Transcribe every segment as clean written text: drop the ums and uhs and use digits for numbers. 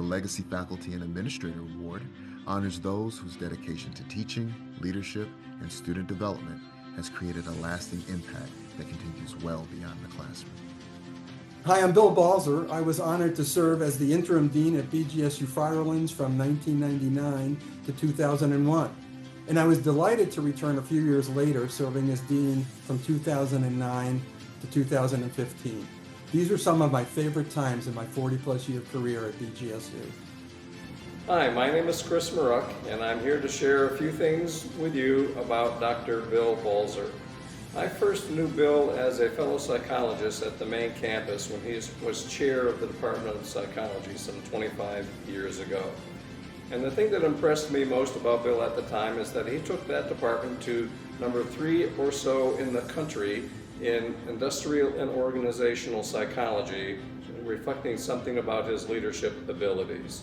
Legacy Faculty and Administrator Award honors those whose dedication to teaching, leadership, and student development has created a lasting impact that continues well beyond the classroom. Hi, I'm Bill Balzer. I was honored to serve as the interim dean at BGSU Firelands from 1999 to 2001. And I was delighted to return a few years later, serving as dean from 2009 to 2015. These are some of my favorite times in my 40-plus year career at BGSU. Hi, my name is Chris Maruck, and I'm here to share a few things with you about Dr. Bill Balzer. I first knew Bill as a fellow psychologist at the main campus when he was chair of the Department of Psychology some 25 years ago. And the thing that impressed me most about Bill at the time is that he took that department to number 3 or so in the country in industrial and organizational psychology, reflecting something about his leadership abilities.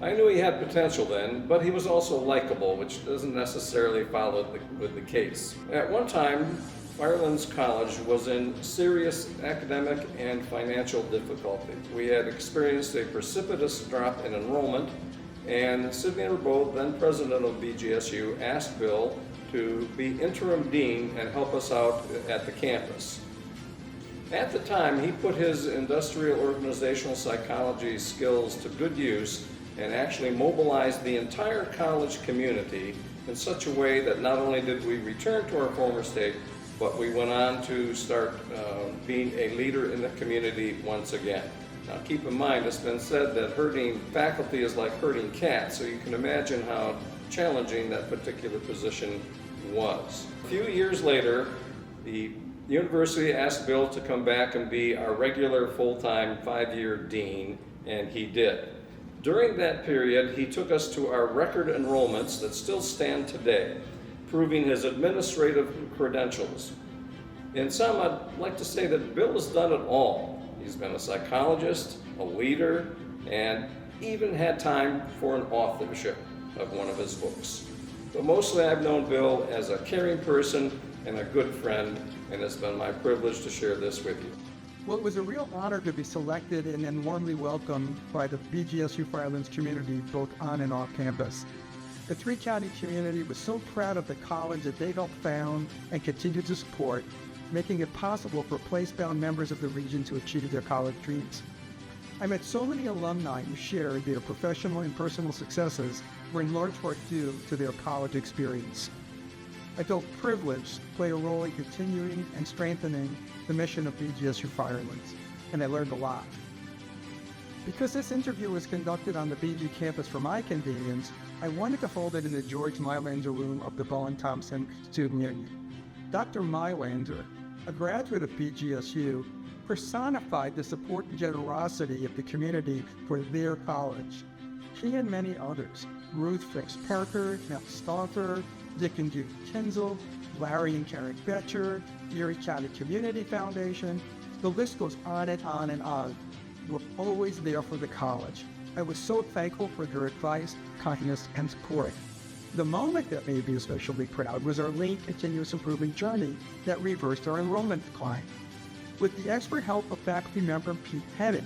I knew he had potential then, but he was also likable, which doesn't necessarily follow with the case. At one time, Firelands College was in serious academic and financial difficulty. We had experienced a precipitous drop in enrollment, and Sidney Reboe, then president of BGSU, asked Bill to be interim dean and help us out at the campus. At the time, he put his industrial organizational psychology skills to good use and actually mobilized the entire college community in such a way that not only did we return to our former state, but we went on to start being a leader in the community once again. Now keep in mind, it's been said that herding faculty is like herding cats, so you can imagine how challenging that particular position was. A few years later, the university asked Bill to come back and be our regular full-time 5-year dean, and he did. During that period, he took us to our record enrollments that still stand today, proving his administrative credentials. In sum, I'd like to say that Bill has done it all. He's been a psychologist, a leader, and even had time for an authorship of one of his books. But mostly I've known Bill as a caring person and a good friend, and it's been my privilege to share this with you. Well, it was a real honor to be selected and then warmly welcomed by the BGSU Firelands community, both on and off campus. The three-county community was so proud of the college that they helped found and continue to support, making it possible for place-bound members of the region to achieve their college dreams. I met so many alumni who shared their professional and personal successes were in large part due to their college experience. I felt privileged to play a role in continuing and strengthening the mission of BGSU Firelands, and I learned a lot. Because this interview was conducted on the BG campus for my convenience, I wanted to hold it in the George Mylander room of the Bowen Thompson Student Union. Dr. Mylander, a graduate of BGSU, personified the support and generosity of the community for their college. He and many others, Ruth Fix Parker, Mel Stauffer, Dick and Judy Kinzel, Larry and Karen Betcher, Erie County Community Foundation, the list goes on and on and on, were always there for the college. I was so thankful for their advice, kindness, and support. The moment that made me especially proud was our late continuous improvement journey that reversed our enrollment decline. With the expert help of faculty member Pete Hennon,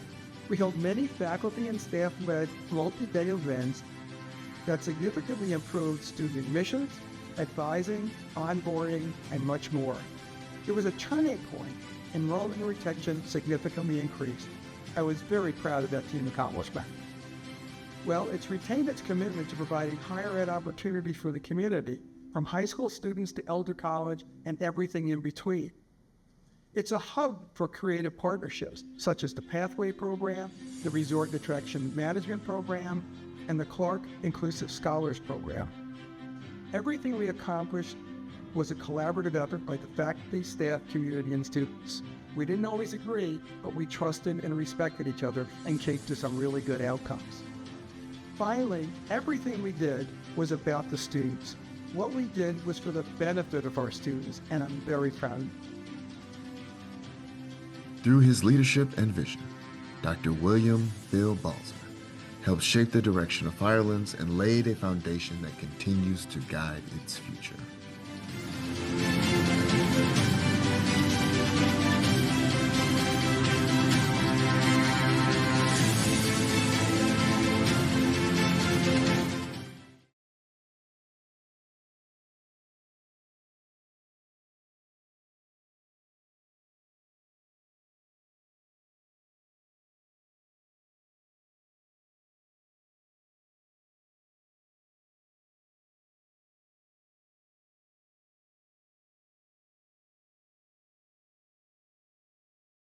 we held many faculty and staff-led multi-day events that significantly improved student admissions, advising, onboarding, and much more. It was a turning point. Enrollment and retention significantly increased. I was very proud of that team accomplishment. Well, it's retained its commitment to providing higher ed opportunities for the community, from high school students to elder college and everything in between. It's a hub for creative partnerships, such as the Pathway Program, the Resort and Attraction Management Program, and the Clark Inclusive Scholars Program. Everything we accomplished was a collaborative effort by the faculty, staff, community, and students. We didn't always agree, but we trusted and respected each other and came to some really good outcomes. Finally, everything we did was about the students. What we did was for the benefit of our students, and I'm very proud. Through his leadership and vision, Dr. William Bill Balzer helped shape the direction of Firelands and laid a foundation that continues to guide its future.